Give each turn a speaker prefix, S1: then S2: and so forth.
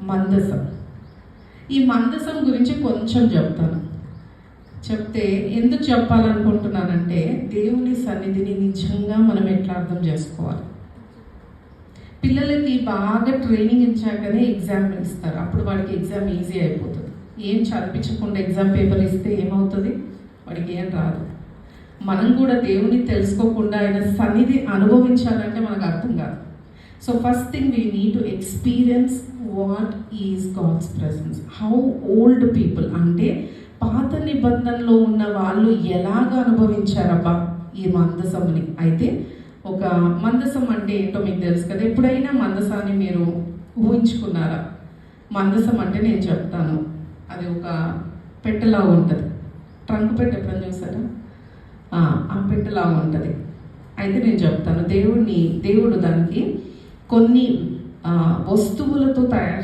S1: మందసం. ఈ మందసం గురించి కొంచెం చెప్తే ఎందుకు చెప్పాలనుకుంటున్నానంటే, దేవుని సన్నిధిని నిజంగా మనం ఎట్లా అర్థం చేసుకోవాలి. పిల్లలకి బాగా ట్రైనింగ్ ఇచ్చాకనే ఎగ్జామ్ ఇస్తారు. అప్పుడు వాడికి ఎగ్జామ్ ఈజీ అయిపోతుంది. ఏం చదివించకుండా ఎగ్జామ్ పేపర్ ఇస్తే ఏమవుతుంది? వాడికి ఏం రాదు. మనం కూడా దేవుని తెలుసుకోకుండా ఆయన సన్నిధి అనుభవించాలంటే మనకు అర్థం కాదు. So first thing we need to experience what is God's presence. How old people అంటే పాత నిబంధనలో ఉన్న వాళ్ళు ఎలాగ అనుభవించారబ్బా ఈ మందసముని. అయితే ఒక మందసం అంటే ఏంటో మీకు తెలుసు కదా. ఎప్పుడైనా మందసాన్ని మీరు ఊహించుకున్నారా? మందసం అంటే నేను చెప్తాను, అది ఒక పెట్టెలా ఉంటుంది. ట్రంక్ పెట్టె ఎప్పుడైనా చూసారా? ఆ పెట్టెలా ఉంటుంది. అయితే నేను చెప్తాను, దేవుడు దానికి కొన్ని వస్తువులతో తయారు